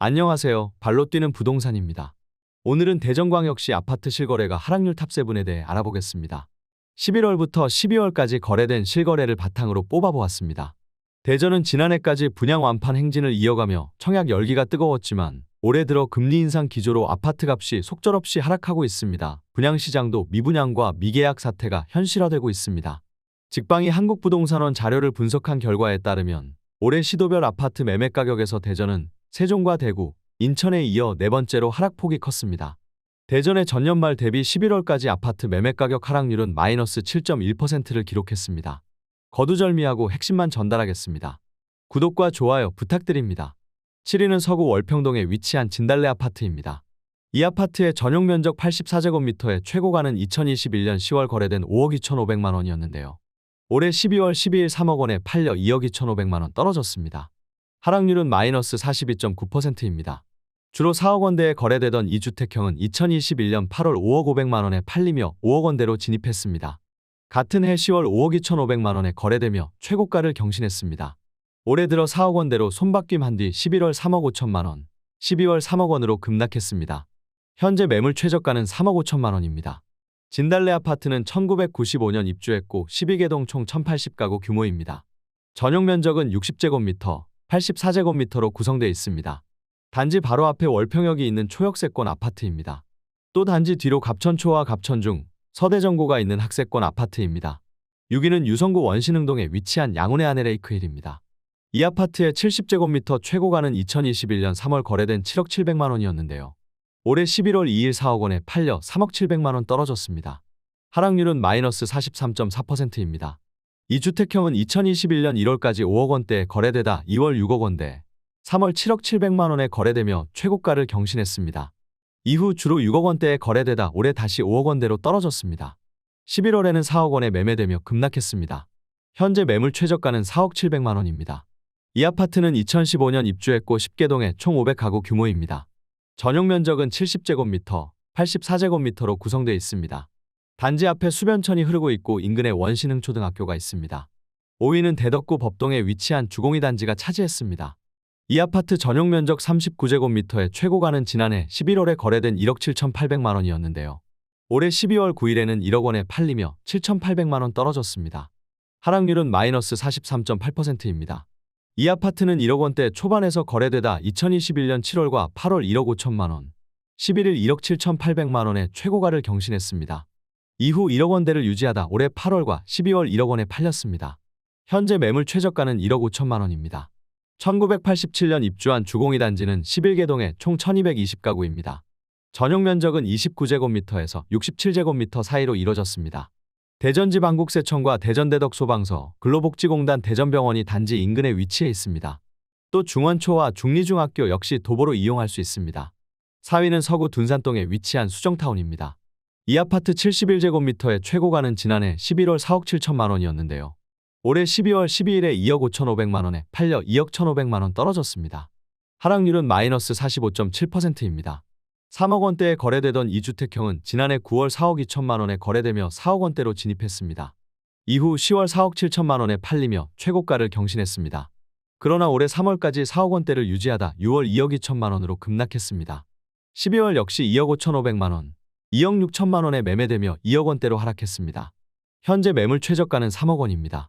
안녕하세요. 발로 뛰는 부동산입니다. 오늘은 대전광역시 아파트 실거래가 하락률 탑7에 대해 알아보겠습니다. 11월부터 12월까지 거래된 실거래를 바탕으로 뽑아보았습니다. 대전은 지난해까지 분양 완판 행진을 이어가며 청약 열기가 뜨거웠지만 올해 들어 금리 인상 기조로 아파트 값이 속절없이 하락하고 있습니다. 분양시장도 미분양과 미계약 사태가 현실화되고 있습니다. 직방이 한국부동산원 자료를 분석한 결과에 따르면 올해 시도별 아파트 매매 가격에서 대전은 세종과 대구, 인천에 이어 네 번째로 하락폭이 컸습니다. 대전의 전년 말 대비 11월까지 아파트 매매 가격 하락률은 마이너스 7.1%를 기록했습니다. 거두절미하고 핵심만 전달하겠습니다. 구독과 좋아요 부탁드립니다. 7위는 서구 월평동에 위치한 진달래 아파트입니다. 이 아파트의 전용 면적 84제곱미터의 최고가는 2021년 10월 거래된 5억 2,500만 원이었는데요. 올해 12월 12일 3억 원에 팔려 2억 2,500만 원 떨어졌습니다. 하락률은 마이너스 42.9%입니다. 주로 4억 원대에 거래되던 이 주택형은 2021년 8월 5억 500만 원에 팔리며 5억 원대로 진입했습니다. 같은 해 10월 5억 2,500만 원에 거래되며 최고가를 경신했습니다. 올해 들어 4억 원대로 손바뀜한 뒤 11월 3억 5천만 원, 12월 3억 원으로 급락했습니다. 현재 매물 최저가는 3억 5천만 원입니다. 진달래 아파트는 1995년 입주했고 12개동 총 1080가구 규모입니다. 전용 면적은 60제곱미터, 84제곱미터로 구성되어 있습니다. 단지 바로 앞에 월평역이 있는 초역세권 아파트입니다. 또 단지 뒤로 갑천초와 갑천중, 서대전고가 있는 학세권 아파트입니다. 6위는 유성구 원신흥동에 위치한 양운의 아내레이크힐입니다. 이 아파트의 70제곱미터 최고가는 2021년 3월 거래된 7억 7백만 원이었는데요. 올해 11월 2일 4억 원에 팔려 3억 7백만 원 떨어졌습니다. 하락률은 마이너스 43.4%입니다. 이 주택형은 2021년 1월까지 5억 원대에 거래되다 2월 6억 원대, 3월 7억 7백만 원에 거래되며 최고가를 경신했습니다. 이후 주로 6억 원대에 거래되다 올해 다시 5억 원대로 떨어졌습니다. 11월에는 4억 원에 매매되며 급락했습니다. 현재 매물 최저가는 4억 7백만 원입니다. 이 아파트는 2015년 입주했고 10개동에 총 500가구 규모입니다. 전용 면적은 70제곱미터, 84제곱미터로 구성되어 있습니다. 단지 앞에 수변천이 흐르고 있고 인근에 원신흥초등학교가 있습니다. 5위는 대덕구 법동에 위치한 주공이 단지가 차지했습니다. 이 아파트 전용 면적 39제곱미터의 최고가는 지난해 11월에 거래된 1억 7,800만 원이었는데요. 올해 12월 9일에는 1억 원에 팔리며 7,800만 원 떨어졌습니다. 하락률은 마이너스 43.8%입니다. 이 아파트는 1억 원대 초반에서 거래되다 2021년 7월과 8월 1억 5천만 원, 11일 1억 7,800만 원의 최고가를 경신했습니다. 이후 1억 원대를 유지하다 올해 8월과 12월 1억 원에 팔렸습니다. 현재 매물 최저가는 1억 5천만 원입니다. 1987년 입주한 주공이 단지는 11개동에 총 1220가구입니다. 전용 면적은 29제곱미터에서 67제곱미터 사이로 이뤄졌습니다. 대전지방국세청과 대전대덕소방서, 근로복지공단 대전병원이 단지 인근에 위치해 있습니다. 또 중원초와 중리중학교 역시 도보로 이용할 수 있습니다. 4위는 서구 둔산동에 위치한 수정타운입니다. 이 아파트 71제곱미터의 최고가는 지난해 11월 4억 7천만 원이었는데요. 올해 12월 12일에 2억 5,500만 원에 팔려 2억 1,500만 원 떨어졌습니다. 하락률은 마이너스 45.7%입니다. 3억 원대에 거래되던 이 주택형은 지난해 9월 4억 2천만 원에 거래되며 4억 원대로 진입했습니다. 이후 10월 4억 7천만 원에 팔리며 최고가를 경신했습니다. 그러나 올해 3월까지 4억 원대를 유지하다 6월 2억 2천만 원으로 급락했습니다. 12월 역시 2억 5,500만 원, 2억 6천만 원에 매매되며 2억 원대로 하락했습니다. 현재 매물 최저가는 3억 원입니다.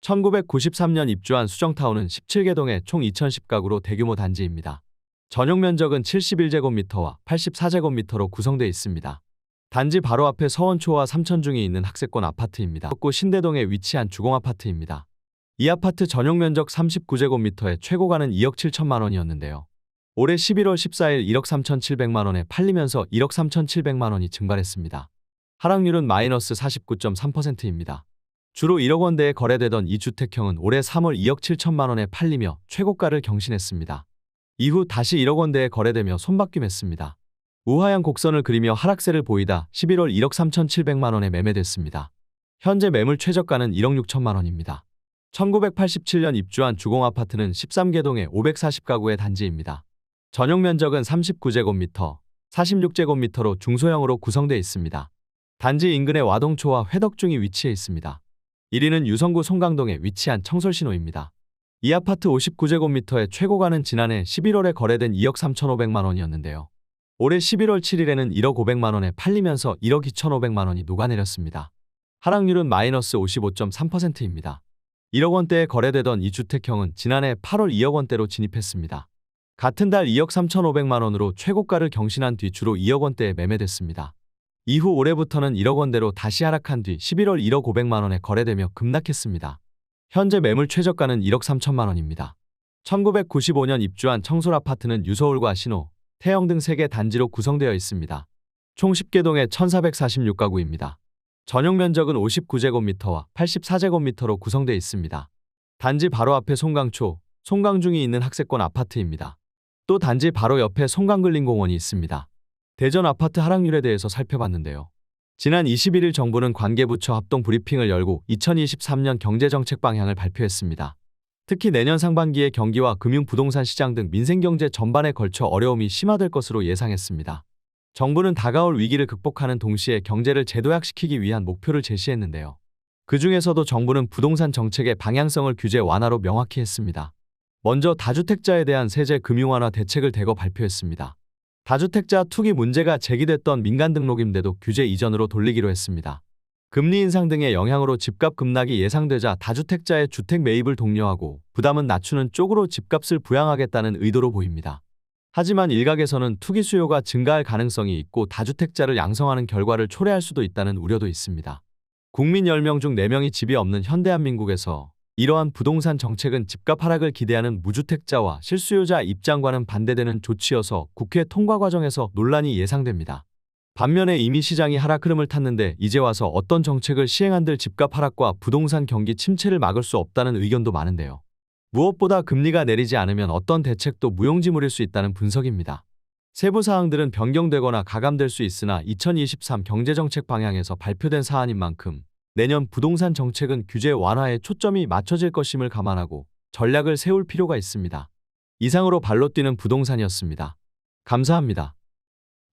1993년 입주한 수정타운은 17개동에 총 2010가구로 대규모 단지입니다. 전용 면적은 71제곱미터와 84제곱미터로 구성되어 있습니다. 단지 바로 앞에 서원초와 삼천중이 있는 학세권 아파트입니다. 구 신대동에 위치한 주공아파트입니다. 이 아파트 전용 면적 39제곱미터의 최고가는 2억 7천만 원이었는데요. 올해 11월 14일 1억 3,700만 원에 팔리면서 1억 3,700만 원이 증발했습니다. 하락률은 마이너스 49.3%입니다. 주로 1억 원대에 거래되던 이 주택형은 올해 3월 2억 7천만 원에 팔리며 최고가를 경신했습니다. 이후 다시 1억 원대에 거래되며 손바뀜했습니다. 우하향 곡선을 그리며 하락세를 보이다 11월 1억 3,700만 원에 매매됐습니다. 현재 매물 최저가는 1억 6천만 원입니다. 1987년 입주한 주공아파트는 13개동에 540가구의 단지입니다. 전용 면적은 39제곱미터, 46제곱미터로 중소형으로 구성되어 있습니다. 단지 인근에 와동초와 회덕중이 위치해 있습니다. 1위는 유성구 송강동에 위치한 청솔신호입니다. 이 아파트 59제곱미터의 최고가는 지난해 11월에 거래된 2억 3,500만 원이었는데요. 올해 11월 7일에는 1억 500만 원에 팔리면서 1억 2,500만 원이 녹아내렸습니다. 하락률은 마이너스 55.3%입니다. 1억 원대에 거래되던 이 주택형은 지난해 8월 2억 원대로 진입했습니다. 같은 달 2억 3,500만 원으로 최고가를 경신한 뒤 주로 2억 원대에 매매됐습니다. 이후 올해부터는 1억 원대로 다시 하락한 뒤 11월 1억 500만 원에 거래되며 급락했습니다. 현재 매물 최저가는 1억 3천만 원입니다. 1995년 입주한 청솔 아파트는 유서울과 신호, 태영 등 3개 단지로 구성되어 있습니다. 총 10개 동에 1,446가구입니다. 전용 면적은 59제곱미터와 84제곱미터로 구성되어 있습니다. 단지 바로 앞에 송강초, 송강중이 있는 학세권 아파트입니다. 또 단지 바로 옆에 송강근린공원이 있습니다. 대전 아파트 하락률에 대해서 살펴봤는데요. 지난 21일 정부는 관계부처 합동 브리핑을 열고 2023년 경제정책 방향을 발표했습니다. 특히 내년 상반기에 경기와 금융 부동산 시장 등 민생경제 전반에 걸쳐 어려움이 심화될 것으로 예상했습니다. 정부는 다가올 위기를 극복하는 동시에 경제를 재도약시키기 위한 목표를 제시했는데요. 그 중에서도 정부는 부동산 정책의 방향성을 규제 완화로 명확히 했습니다. 먼저 다주택자에 대한 세제 금융 완화 대책을 대거 발표했습니다. 다주택자 투기 문제가 제기됐던 민간등록임대도 규제 이전으로 돌리기로 했습니다. 금리 인상 등의 영향으로 집값 급락이 예상되자 다주택자의 주택 매입을 독려하고 부담은 낮추는 쪽으로 집값을 부양하겠다는 의도로 보입니다. 하지만 일각에서는 투기 수요가 증가할 가능성이 있고 다주택자를 양성하는 결과를 초래할 수도 있다는 우려도 있습니다. 국민 10명 중 4명이 집이 없는 현대한민국에서 이러한 부동산 정책은 집값 하락을 기대하는 무주택자와 실수요자 입장과는 반대되는 조치여서 국회 통과 과정에서 논란이 예상됩니다. 반면에 이미 시장이 하락 흐름을 탔는데 이제 와서 어떤 정책을 시행한들 집값 하락과 부동산 경기 침체를 막을 수 없다는 의견도 많은데요. 무엇보다 금리가 내리지 않으면 어떤 대책도 무용지물일 수 있다는 분석입니다. 세부 사항들은 변경되거나 가감될 수 있으나 2023 경제정책 방향에서 발표된 사안인 만큼 내년 부동산 정책은 규제 완화에 초점이 맞춰질 것임을 감안하고 전략을 세울 필요가 있습니다. 이상으로 발로 뛰는 부동산이었습니다. 감사합니다.